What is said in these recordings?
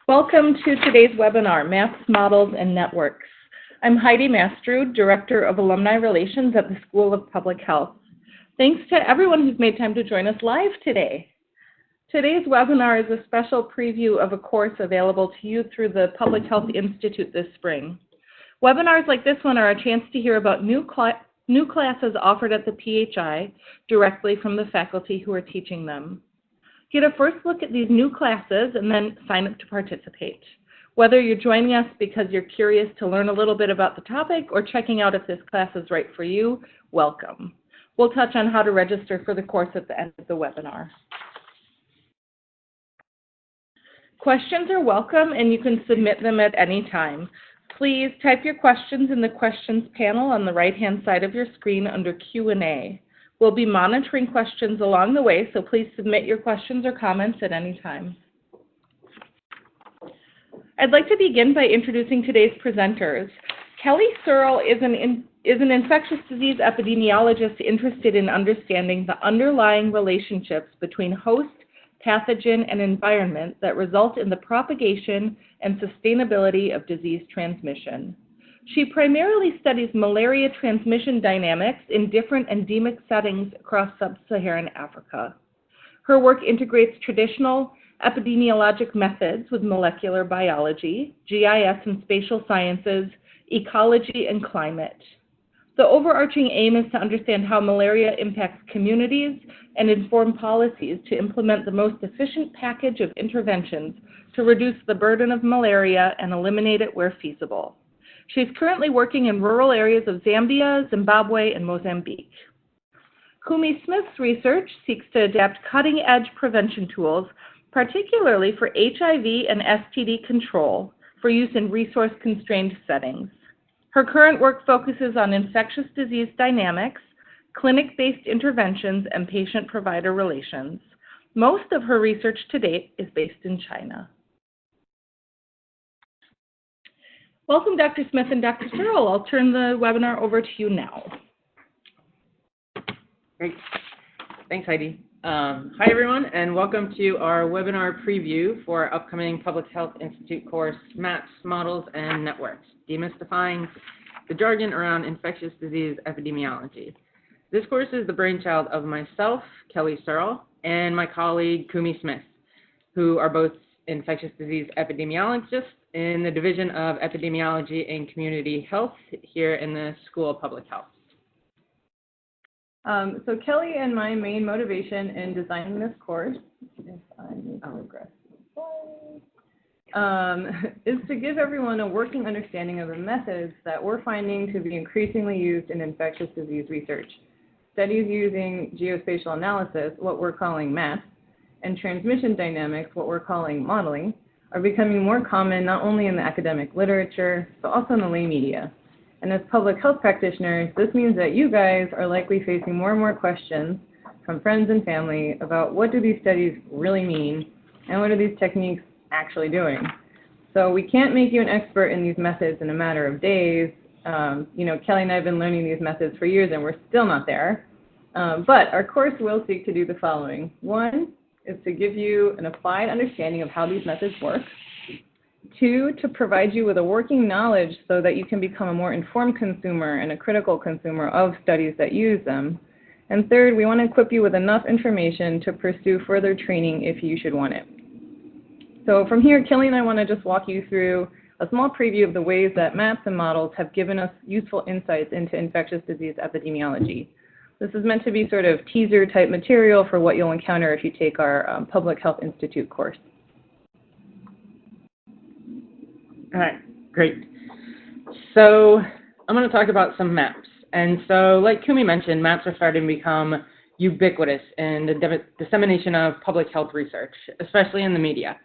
Welcome to today's webinar, Maps, Models, and Networks. I'm Heidi Mastrud, Director of Alumni Relations at the School of Public Health. Thanks to everyone who's made time to join us live today. Today's webinar is a special preview of a course available to you through the Public Health Institute this spring. Webinars like this one are a chance to hear about new classes offered at the PHI directly from the faculty who are teaching them. Get a first look at these new classes and then sign up to participate. Whether you're joining us because you're curious to learn a little bit about the topic or checking out if this class is right for you, welcome. We'll touch on how to register for the course at the end of the webinar. Questions are welcome and you can submit them at any time. Please type your questions in the questions panel on the right-hand side of your screen under Q&A. We'll be monitoring questions along the way, so please submit your questions or comments at any time. I'd like to begin by introducing today's presenters. Kelly Searle is an infectious disease epidemiologist interested in understanding the underlying relationships between host, pathogen, and environment that result in the propagation and sustainability of disease transmission. She primarily studies malaria transmission dynamics in different endemic settings across sub-Saharan Africa. Her work integrates traditional epidemiologic methods with molecular biology, GIS and spatial sciences, ecology, and climate. The overarching aim is to understand how malaria impacts communities and inform policies to implement the most efficient package of interventions to reduce the burden of malaria and eliminate it where feasible. She's currently working in rural areas of Zambia, Zimbabwe, and Mozambique. Kumi Smith's research seeks to adapt cutting-edge prevention tools, particularly for HIV and STD control, for use in resource-constrained settings. Her current work focuses on infectious disease dynamics, clinic-based interventions, and patient-provider relations. Most of her research to date is based in China. Welcome, Dr. Smith and Dr. Searle. I'll turn the webinar over to you now. Great. Thanks, Heidi. Hi, everyone, and welcome to our webinar preview for our upcoming Public Health Institute course, Maps, Models, and Networks, Demystifying the Jargon Around Infectious Disease Epidemiology. This course is the brainchild of myself, Kelly Searle, and my colleague, Kumi Smith, who are both infectious disease epidemiologists in the Division of Epidemiology and Community Health here in the School of Public Health. So Kelly and my main motivation in designing this course, if I need to regress is to give everyone a working understanding of the methods that we're finding to be increasingly used in infectious disease research. Studies using geospatial analysis, what we're calling maps, and transmission dynamics, what we're calling modeling, are becoming more common not only in the academic literature, but also in the lay media. And as public health practitioners, this means that you guys are likely facing more and more questions from friends and family about what do these studies really mean and what are these techniques actually doing. So we can't make you an expert in these methods in a matter of days. Kelly and I have been learning these methods for years and we're still not there. But our course will seek to do the following. One is to give you an applied understanding of how these methods work. Two, to provide you with a working knowledge so that you can become a more informed consumer and a critical consumer of studies that use them. And third, we want to equip you with enough information to pursue further training if you should want it. So from here, Kelly and I want to just walk you through a small preview of the ways that maps and models have given us useful insights into infectious disease epidemiology. This is meant to be sort of teaser type material for what you'll encounter if you take our Public Health Institute course. All right, great. So I'm going to talk about some maps. And so like Kumi mentioned, maps are starting to become ubiquitous in the dissemination of public health research, especially in the media.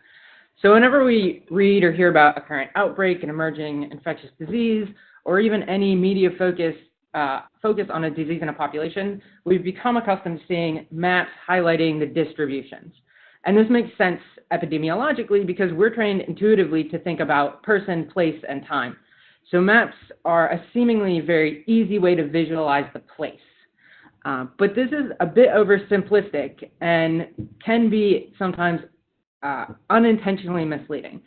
So whenever we read or hear about a current outbreak, an emerging infectious disease, or even any media focus on a disease in a population, we've become accustomed to seeing maps highlighting the distributions. And this makes sense epidemiologically because we're trained intuitively to think about person, place, and time. So maps are a seemingly very easy way to visualize the place. But this is a bit oversimplistic and can be sometimes unintentionally misleading.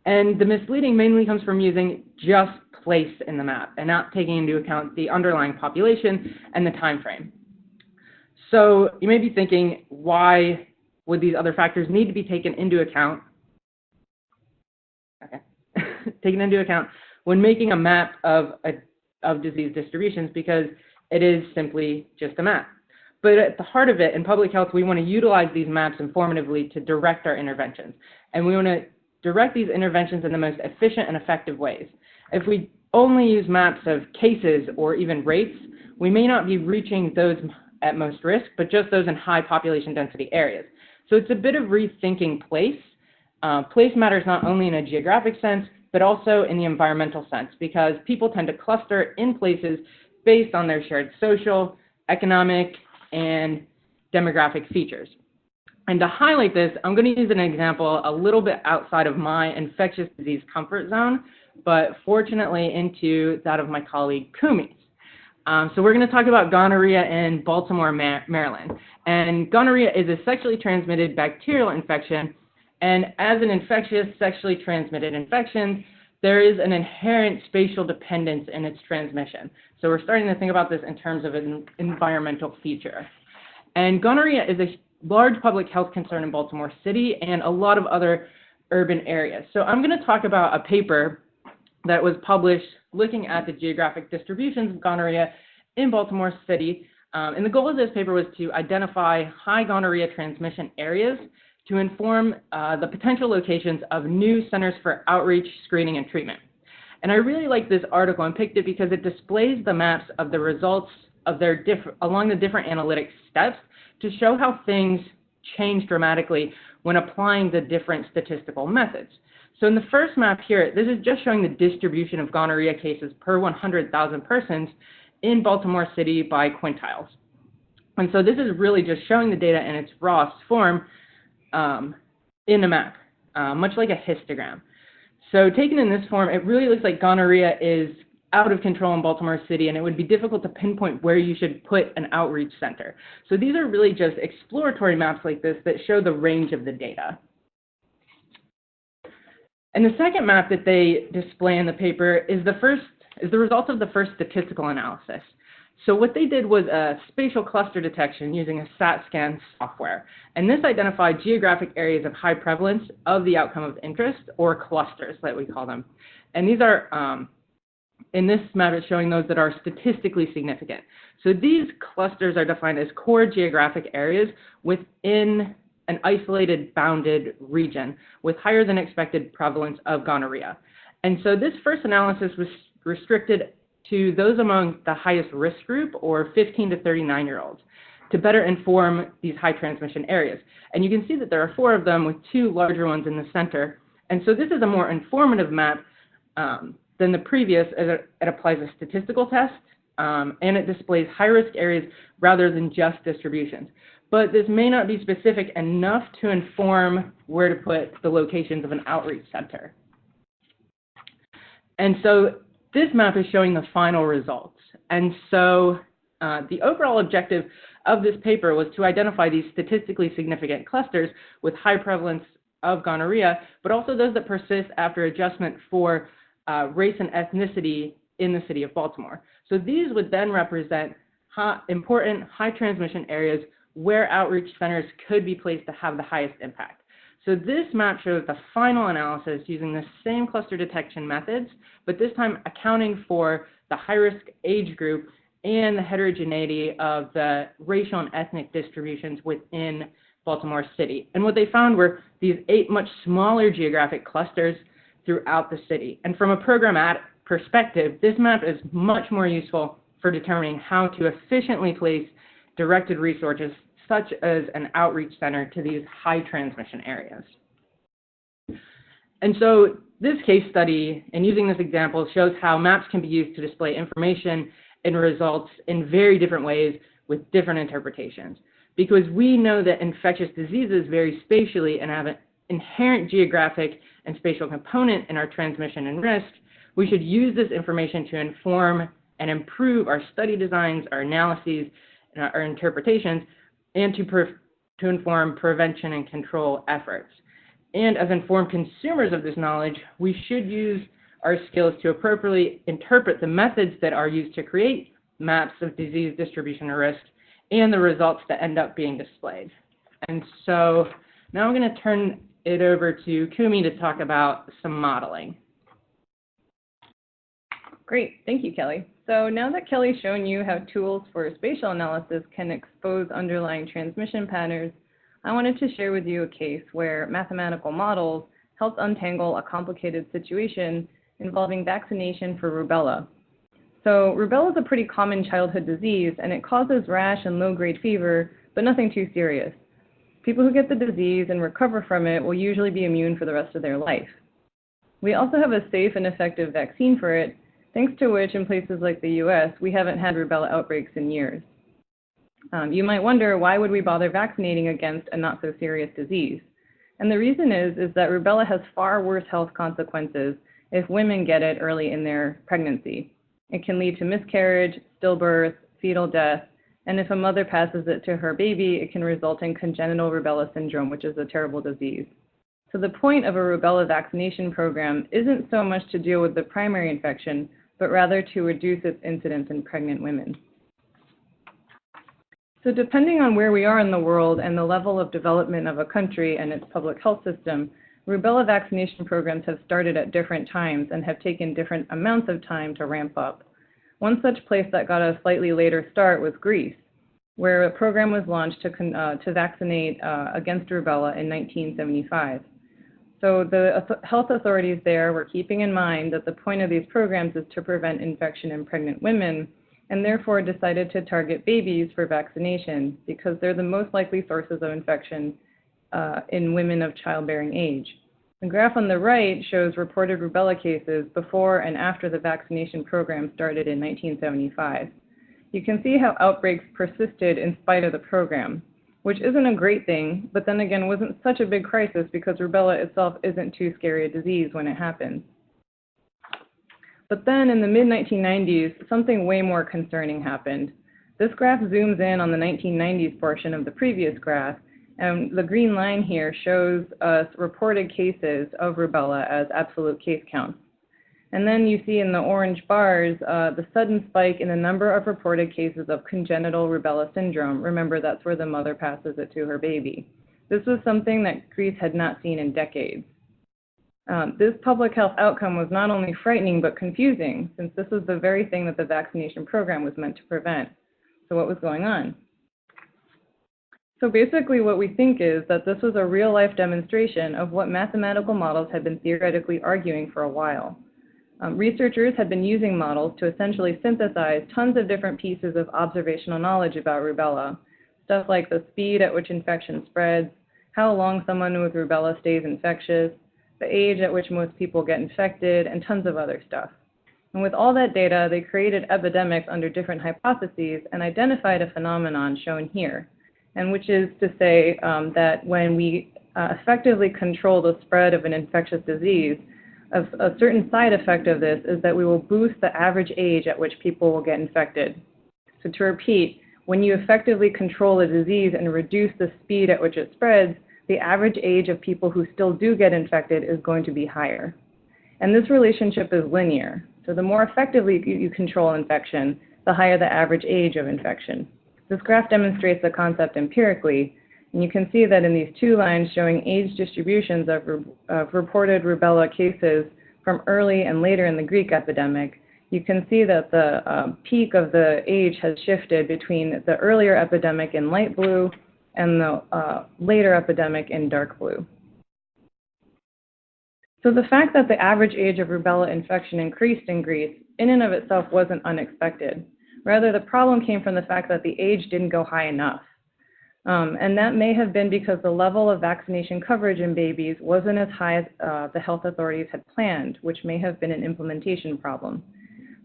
And the misleading mainly comes from using just place in the map and not taking into account the underlying population and the time frame. So you may be thinking, why would these other factors need to be taken into account? Okay, taken into account when making a map of disease distributions, because it is simply just a map. But at the heart of it, in public health, we want to utilize these maps informatively to direct our interventions. And we want to direct these interventions in the most efficient and effective ways. If we only use maps of cases or even rates, we may not be reaching those at most risk, but just those in high population density areas. So it's a bit of rethinking place. Place matters not only in a geographic sense, but also in the environmental sense, because people tend to cluster in places based on their shared social, economic, and demographic features. And to highlight this, I'm going to use an example a little bit outside of my infectious disease comfort zone, but fortunately into that of my colleague Kumi's. So we're going to talk about gonorrhea in Baltimore, Maryland. And gonorrhea is a sexually transmitted bacterial infection. And as an infectious, sexually transmitted infection, there is an inherent spatial dependence in its transmission. So we're starting to think about this in terms of an environmental feature. And gonorrhea is a large public health concern in Baltimore City and a lot of other urban areas. So I'm going to talk about a paper that was published looking at the geographic distributions of gonorrhea in Baltimore City. And the goal of this paper was to identify high gonorrhea transmission areas to inform the potential locations of new centers for outreach, screening, and treatment. And I really like this article and picked it because it displays the maps of the results of their along the different analytic steps to show how things change dramatically when applying the different statistical methods. So in the first map here, this is just showing the distribution of gonorrhea cases per 100,000 persons in Baltimore City by quintiles. And so this is really just showing the data in its rawest form in a map, much like a histogram. So taken in this form, it really looks like gonorrhea is out of control in Baltimore City, and it would be difficult to pinpoint where you should put an outreach center. So these are really just exploratory maps like this that show the range of the data. And the second map that they display in the paper is the result of the first statistical analysis. So what they did was a spatial cluster detection using a SAT-scan software. And this identified geographic areas of high prevalence of the outcome of interest, or clusters, like we call them. And these are, in this map, it's showing those that are statistically significant. So these clusters are defined as core geographic areas within an isolated bounded region with higher than expected prevalence of gonorrhea. And so this first analysis was restricted to those among the highest risk group, or 15 to 39-year-olds, to better inform these high transmission areas. And you can see that there are 4 of them with 2 larger ones in the center. And so this is a more informative map than the previous, as it applies a statistical test, and it displays high-risk areas rather than just distributions. But this may not be specific enough to inform where to put the locations of an outreach center. And so this map is showing the final results. And so the overall objective of this paper was to identify these statistically significant clusters with high prevalence of gonorrhea, but also those that persist after adjustment for race and ethnicity in the city of Baltimore. So these would then represent important high transmission areas where outreach centers could be placed to have the highest impact. So this map shows the final analysis using the same cluster detection methods, but this time accounting for the high-risk age group and the heterogeneity of the racial and ethnic distributions within Baltimore City. And what they found were these 8 much smaller geographic clusters throughout the city. And from a program perspective, this map is much more useful for determining how to efficiently place directed resources such as an outreach center to these high transmission areas. And so this case study, and using this example, shows how maps can be used to display information and results in very different ways with different interpretations. Because we know that infectious diseases vary spatially and have an inherent geographic and spatial component in our transmission and risk, we should use this information to inform and improve our study designs, our analyses, and our interpretations, and to inform prevention and control efforts. And as informed consumers of this knowledge, we should use our skills to appropriately interpret the methods that are used to create maps of disease distribution or risk and the results that end up being displayed. And so now I'm going to turn it over to Kumi to talk about some modeling. Great, thank you, Kelly. So now that Kelly's shown you how tools for spatial analysis can expose underlying transmission patterns, I wanted to share with you a case where mathematical models helped untangle a complicated situation involving vaccination for rubella. So rubella is a pretty common childhood disease, and it causes rash and low-grade fever, but nothing too serious. People who get the disease and recover from it will usually be immune for the rest of their life. We also have a safe and effective vaccine for it, thanks to which in places like the US, we haven't had rubella outbreaks in years. You might wonder, why would we bother vaccinating against a not so serious disease? And the reason is that rubella has far worse health consequences if women get it early in their pregnancy. It can lead to miscarriage, stillbirth, fetal death, and if a mother passes it to her baby, it can result in congenital rubella syndrome, which is a terrible disease. So the point of a rubella vaccination program isn't so much to deal with the primary infection, but rather to reduce its incidence in pregnant women. So depending on where we are in the world and the level of development of a country and its public health system, rubella vaccination programs have started at different times and have taken different amounts of time to ramp up. One such place that got a slightly later start was Greece, where a program was launched to vaccinate against rubella in 1975. So the health authorities there were keeping in mind that the point of these programs is to prevent infection in pregnant women, and therefore decided to target babies for vaccination because they're the most likely sources of infection in women of childbearing age. The graph on the right shows reported rubella cases before and after the vaccination program started in 1975. You can see how outbreaks persisted in spite of the program, which isn't a great thing, but then again wasn't such a big crisis because rubella itself isn't too scary a disease when it happens. But then in the mid-1990s, something way more concerning happened. This graph zooms in on the 1990s portion of the previous graph, and the green line here shows us reported cases of rubella as absolute case counts. And then you see in the orange bars the sudden spike in the number of reported cases of congenital rubella syndrome. Remember, that's where the mother passes it to her baby. This was something that Greece had not seen in decades. This public health outcome was not only frightening but confusing, since this was the very thing that the vaccination program was meant to prevent. So what was going on? So basically what we think is that this was a real-life demonstration of what mathematical models had been theoretically arguing for a while. Researchers had been using models to essentially synthesize tons of different pieces of observational knowledge about rubella, stuff like the speed at which infection spreads, how long someone with rubella stays infectious, the age at which most people get infected, and tons of other stuff. And with all that data, they created epidemics under different hypotheses and identified a phenomenon shown here, and which is to say that when we effectively control the spread of an infectious disease, a certain side effect of this is that we will boost the average age at which people will get infected. So to repeat, when you effectively control a disease and reduce the speed at which it spreads, the average age of people who still do get infected is going to be higher. And this relationship is linear. So the more effectively you control infection, the higher the average age of infection. This graph demonstrates the concept empirically, and you can see that in these two lines showing age distributions of reported rubella cases from early and later in the Greek epidemic, you can see that the peak of the age has shifted between the earlier epidemic in light blue and the later epidemic in dark blue. So the fact that the average age of rubella infection increased in Greece in and of itself wasn't unexpected. Rather, the problem came from the fact that the age didn't go high enough. And that may have been because the level of vaccination coverage in babies wasn't as high as the health authorities had planned, which may have been an implementation problem.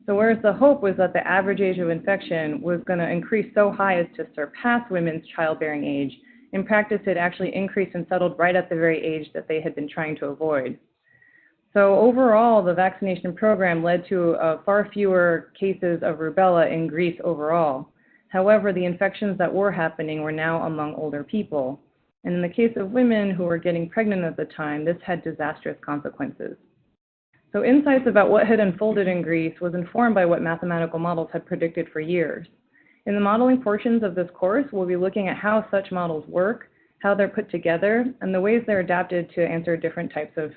So whereas the hope was that the average age of infection was going to increase so high as to surpass women's childbearing age, in practice it actually increased and settled right at the very age that they had been trying to avoid. So overall, the vaccination program led to far fewer cases of rubella in Greece overall. However, the infections that were happening were now among older people. And in the case of women who were getting pregnant at the time, this had disastrous consequences. So insights about what had unfolded in Greece was informed by what mathematical models had predicted for years. In the modeling portions of this course, we'll be looking at how such models work, how they're put together, and the ways they're adapted to answer different types of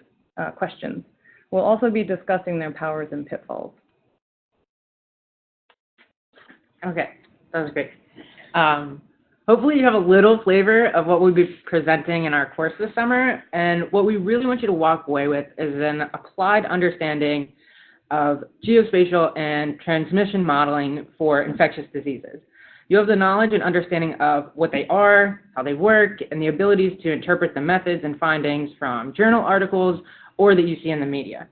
questions. We'll also be discussing their powers and pitfalls. Okay, that was great. Hopefully you have a little flavor of what we'll be presenting in our course this summer, and what we really want you to walk away with is an applied understanding of geospatial and transmission modeling for infectious diseases. You have the knowledge and understanding of what they are, how they work, and the abilities to interpret the methods and findings from journal articles or that you see in the media.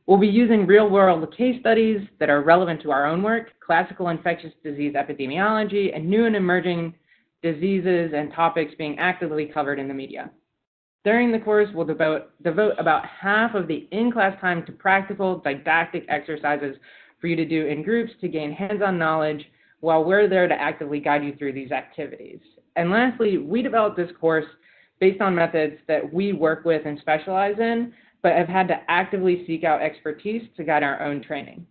We'll be using real-world case studies that are relevant to our own work, classical infectious disease epidemiology, and new and emerging diseases and topics being actively covered in the media. During the course, we'll devote about half of the in-class time to practical didactic exercises for you to do in groups to gain hands-on knowledge while we're there to actively guide you through these activities. And lastly, we developed this course based on methods that we work with and specialize in, but have had to actively seek out expertise to guide our own training.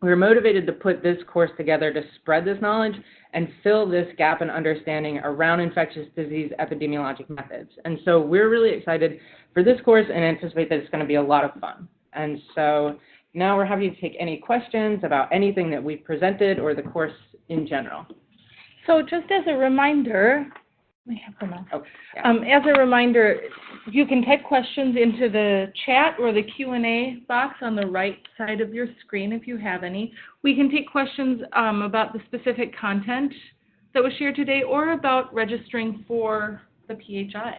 We're motivated to put this course together to spread this knowledge and fill this gap in understanding around infectious disease epidemiologic methods. And so we're really excited for this course and anticipate that it's going to be a lot of fun. And so now we're happy to take any questions about anything that we've presented or the course in general. So just as a reminder, we have them all. Oh, yeah. As a reminder, you can type questions into the chat or the Q&A box on the right side of your screen if you have any. We can take questions about the specific content that was shared today or about registering for the PHI.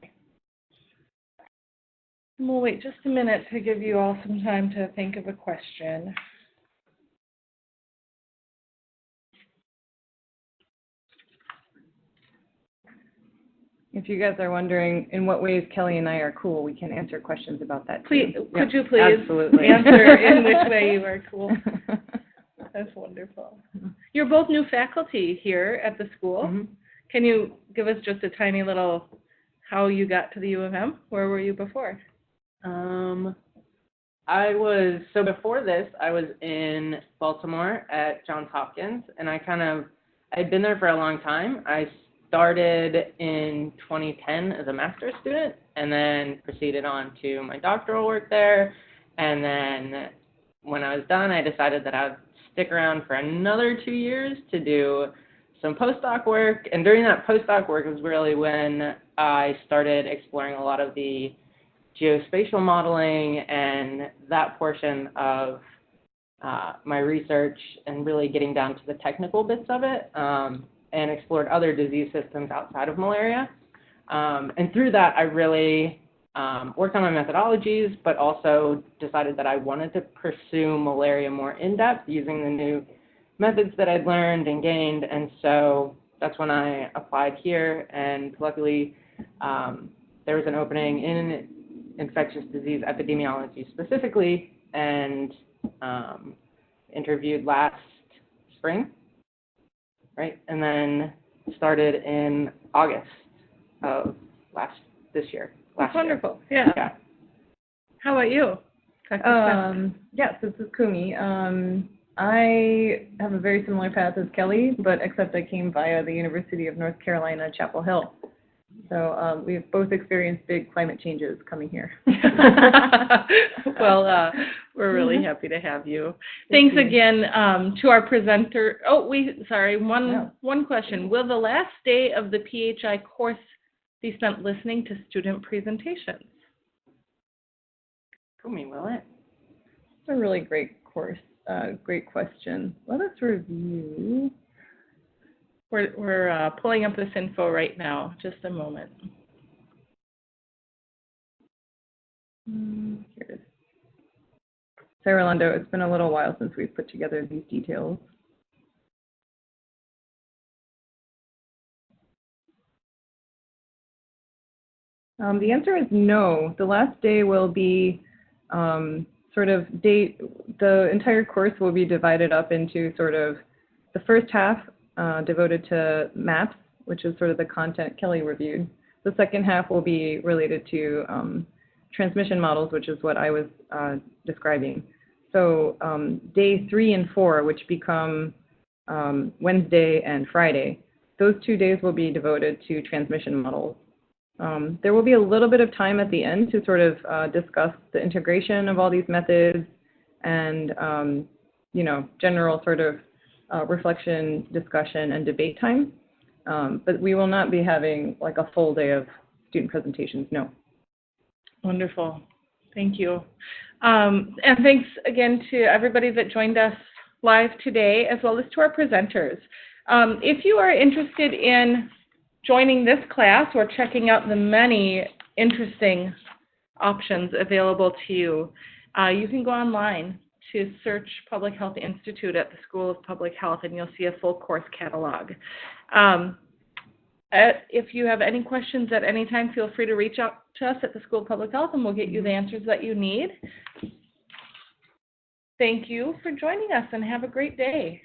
We'll wait just a minute to give you all some time to think of a question. If you guys are wondering in what ways Kelly and I are cool, we can answer questions about that too. Please, Yeah, could you please absolutely. answer in which way you are cool? That's wonderful. You're both new faculty here at the school. Mm-hmm. Can you give us just a tiny little how you got to the U of M? Where were you before? Before this, I was in Baltimore at Johns Hopkins, and I'd been there for a long time. I started in 2010 as a master's student and then proceeded on to my doctoral work there. And then when I was done, I decided that I would stick around for another 2 years to do some postdoc work. And during that postdoc work was really when I started exploring a lot of the geospatial modeling and that portion of my research and really getting down to the technical bits of it. And explored other disease systems outside of malaria. And through that, I really worked on my methodologies, but also decided that I wanted to pursue malaria more in depth using the new methods that I'd learned and gained. And so that's when I applied here. And luckily, there was an opening in infectious disease epidemiology specifically, and interviewed last spring. Right, and then started in August of this year. That's wonderful. Yeah. How about you? Yes, this is Kumi. I have a very similar path as Kelly, but except I came via the University of North Carolina, Chapel Hill. So we've both experienced big climate changes coming here. Well, we're really happy to have you. Thanks again to our presenter. Oh, one question. Will the last day of the PHI course be spent listening to student presentations? Kumi, will it? It's a really great course. Great question. Let us review. We're pulling up this info right now. Just a moment. Here it is. Sarah Orlando, it's been a little while since we've put together these details. The answer is no. The last day will be the entire course will be divided up into sort of the first half devoted to maps, which is sort of the content Kelly reviewed. The second half will be related to transmission models, which is what I was describing. So day 3 and 4, which become Wednesday and Friday, those 2 days will be devoted to transmission models. There will be a little bit of time at the end to sort of discuss the integration of all these methods and, you know, general sort of reflection, discussion, and debate time. But we will not be having like a full day of student presentations, no. Wonderful. Thank you. And thanks again to everybody that joined us live today, as well as to our presenters. If you are interested in joining this class or checking out the many interesting options available to you, you can go online to search Public Health Institute at the School of Public Health, and you'll see a full course catalog. If you have any questions at any time, feel free to reach out to us at the School of Public Health, and we'll get you the answers that you need. Thank you for joining us, and have a great day.